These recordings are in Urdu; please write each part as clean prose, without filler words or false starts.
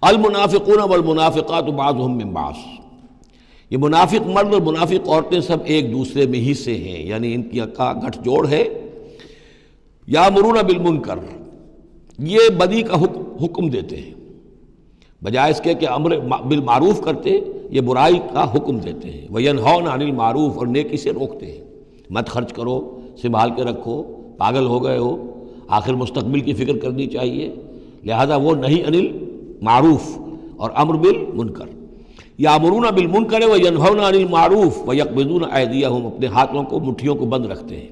المنافقون والمنافقات بعضهم من بعض، یہ منافق مرد اور منافق عورتیں سب ایک دوسرے میں ہی سے ہیں، یعنی ان کی کا گٹھ جوڑ ہے۔ یامرون بالمنکر، یہ بدی کا حکم دیتے ہیں، بجائے اس کے کہ امر بالمعروف کرتے یہ برائی کا حکم دیتے ہیں۔ وینہون عن المعروف، اور نیکی سے روکتے ہیں، مت خرچ کرو، سنبھال کے رکھو، پاگل ہو گئے ہو، آخر مستقبل کی فکر کرنی چاہیے، لہذا وہ نہیں عن المعروف اور امر بالمنکر۔ یامرون بالمنکر وینہون عن المعروف ویقبضون ایدیہم، اپنے ہاتھوں کو مٹھیوں کو بند رکھتے ہیں،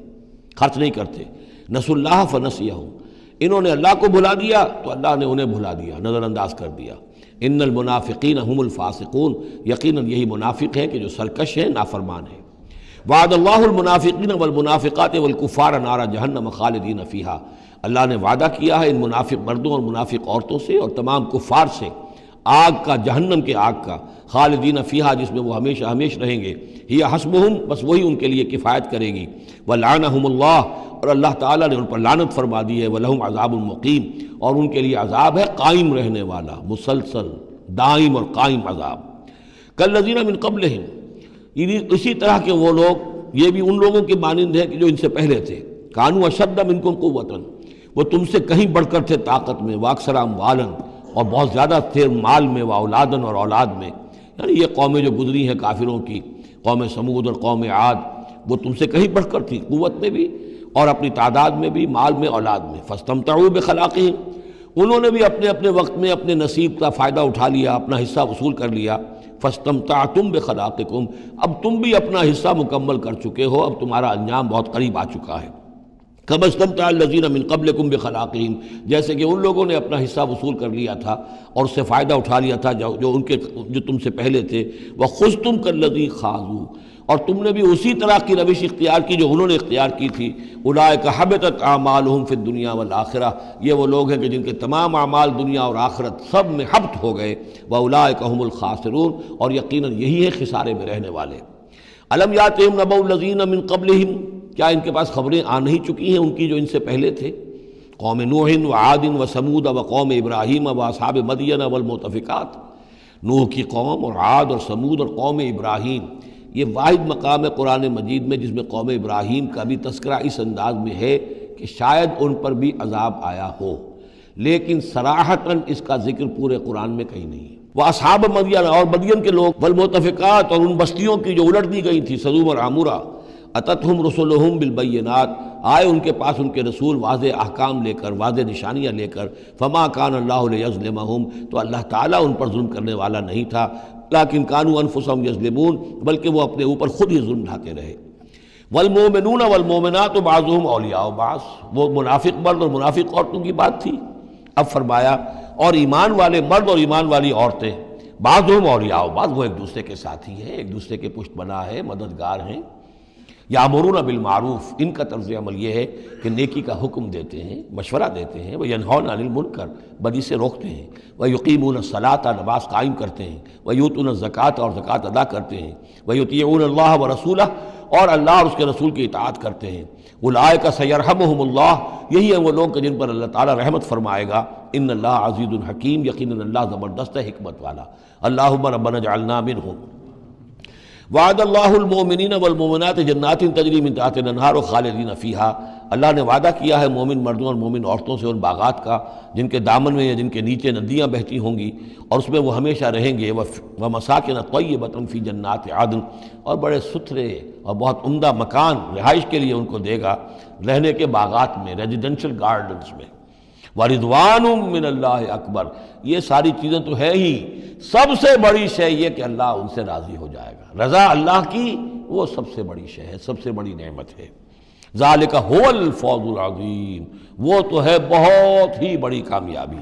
خرچ نہیں کرتے۔ نسوا اللہ فنسیہم، انہوں نے اللہ کو بھلا دیا تو اللہ نے انہیں بھلا دیا، نظر انداز کر دیا۔ ان المنافقین هم الفاسقون، یقیناً یہی منافق ہے کہ جو سرکش ہے، نافرمان ہے۔ وعد اللہ المنافقین والمنافقات والکفار نار جہنم خالدین فیہا، اللہ نے وعدہ کیا ہے ان منافق مردوں اور منافق عورتوں سے اور تمام کفار سے آگ کا، جہنم کے آگ کا، خالدین فیہا، جس میں وہ ہمیشہ ہمیش رہیں گے۔ ہی حسبہم، بس وہی ان کے لیے کفایت کرے گی۔ ولعنہم اللہ، اور اللہ تعالیٰ نے ان پر لعنت فرما دی ہے۔ ولہم عذاب مقیم، اور ان کے لیے عذاب ہے قائم رہنے والا، مسلسل دائم اور قائم عذاب۔ کالذین من قبلہم، اسی طرح کے وہ لوگ، یہ بھی ان لوگوں کی مانند ہے کہ جو ان سے پہلے تھے۔ کانوا اشد منکم قوۃ، وہ تم سے کہیں بڑھ کر تھے طاقت میں، واکثر اموالا، اور بہت زیادہ تھے مال میں، واولادن، اور اولاد میں۔ یعنی یہ قومیں جو گزری ہیں کافروں کی، قوم سمود اور قوم عاد، وہ تم سے کہیں بڑھ کر تھی، قوت میں بھی اور اپنی تعداد میں بھی، مال میں، اولاد میں۔ فاستمتعوا بخلاقہم، انہوں نے بھی اپنے اپنے وقت میں اپنے نصیب کا فائدہ اٹھا لیا، اپنا حصہ وصول کر لیا۔ فاستمتعتم بخلاقکم، اب تم بھی اپنا حصہ مکمل کر چکے ہو، اب تمہارا انجام بہت قریب آ چکا ہے۔ کما استمتع الذین من قبلکم بخلاقہم، جیسے کہ ان لوگوں نے اپنا حصہ وصول کر لیا تھا اور اس سے فائدہ اٹھا لیا تھا جو تم سے پہلے تھے۔ وخذتم کالذی خاضوا، اور تم نے بھی اسی طرح کی روش اختیار کی جو انہوں نے اختیار کی تھی۔ اولئک حبطت اعمالہم فی الدنیا والآخرہ، یہ وہ لوگ ہیں کہ جن کے تمام اعمال دنیا اور آخرت سب میں حبط ہو گئے۔ واولئک هم الخاسرون، اور یقیناً یہی ہے خسارے میں رہنے والے۔ الم یاتہم نبأ الذین من قبلہم، کیا ان کے پاس خبریں آ نہیں چکی ہیں ان کی جو ان سے پہلے تھے؟ قوم نوح وعاد وثمود وقوم ابراہیم واصحاب مدین والمؤتفکات، نوح کی قوم اور عاد اور سمود اور قوم ابراہیم، یہ واحد مقام ہے قرآن مجید میں جس میں قوم ابراہیم کا بھی تذکرہ اس انداز میں ہے کہ شاید ان پر بھی عذاب آیا ہو، لیکن صراحتاً اس کا ذکر پورے قرآن میں کہیں نہیں ہے۔ وہ اصحاب مدین، اور مدین کے لوگ، والمؤتفکات، اور ان بستیوں کی جو الٹ دی گئی تھی، سدوم اور عمورہ۔ اتتہم رسلہم بالبینات، آئے ان کے پاس ان کے رسول واضح احکام لے کر، واضح نشانیاں لے کر۔ فما کان اللہ لیظلمہم، تو اللہ تعالیٰ ان پر ظلم کرنے والا نہیں تھا، لیکن کانوا انفسہم یظلمون، بلکہ وہ اپنے اوپر خود ہی ظلم ڈھاتے رہے۔ والمؤمنون والمؤمنات بعضهم اولیاء بعض، وہ منافق مرد اور منافق عورتوں کی بات تھی۔ اب فرمایا اور ایمان والے مرد اور ایمان والی عورتیں، بعضهم اولیاء بعض، وہ ایک دوسرے کے ساتھی ہیں، ایک دوسرے کے پشت بنا ہے، مددگار ہیں۔ یامرون بالمعروف، ان کا طرز عمل یہ ہے کہ نیکی کا حکم دیتے ہیں، مشورہ دیتے ہیں۔ وینہون عن المنکر، بدی سے روکتے ہیں۔ ویقیمون الصلاۃ، نماز قائم کرتے ہیں۔ ویؤتون الزکوٰۃ، اور زکوٰۃ ادا کرتے ہیں۔ ویطیعون اللہ ورسولہ، اور اللہ اور اس کے رسول کی اطاعت کرتے ہیں۔ اولئک سیرحمہم اللہ، یہی ہیں وہ لوگ کہ جن پر اللہ تعالیٰ رحمت فرمائے گا۔ ان اللہ عزیز الحکیم، یقیناً اللہ زبردست ہے، حکمت والا۔ اللہم ربنا اجعلنا منہم۔ وعد اللہ المؤمنین والمؤمنات جنات تجری من تحتہا الانہار خالدین فیہا، اللہ نے وعدہ کیا ہے مومن مردوں اور مومن عورتوں سے ان باغات کا جن کے دامن میں یا جن کے نیچے ندیاں بہتی ہوں گی، اور اس میں وہ ہمیشہ رہیں گے۔ ومساکن طیبۃ فی جنات عدن، اور بڑے ستھرے اور بہت عمدہ مکان رہائش کے لیے ان کو دے گا، رہنے کے باغات میں، ریزیڈینشل گارڈنز میں۔ وَرِضْوَانٌ مِّنَ اللَّهِ اکبر، یہ ساری چیزیں تو ہے ہی، سب سے بڑی شے یہ کہ اللہ ان سے راضی ہو جائے گا۔ رضا اللہ کی وہ سب سے بڑی شے ہے، سب سے بڑی نعمت ہے۔ ذَلِكَ هُوَ الْفَوْزُ الْعَظِيمُ، وہ تو ہے بہت ہی بڑی کامیابی۔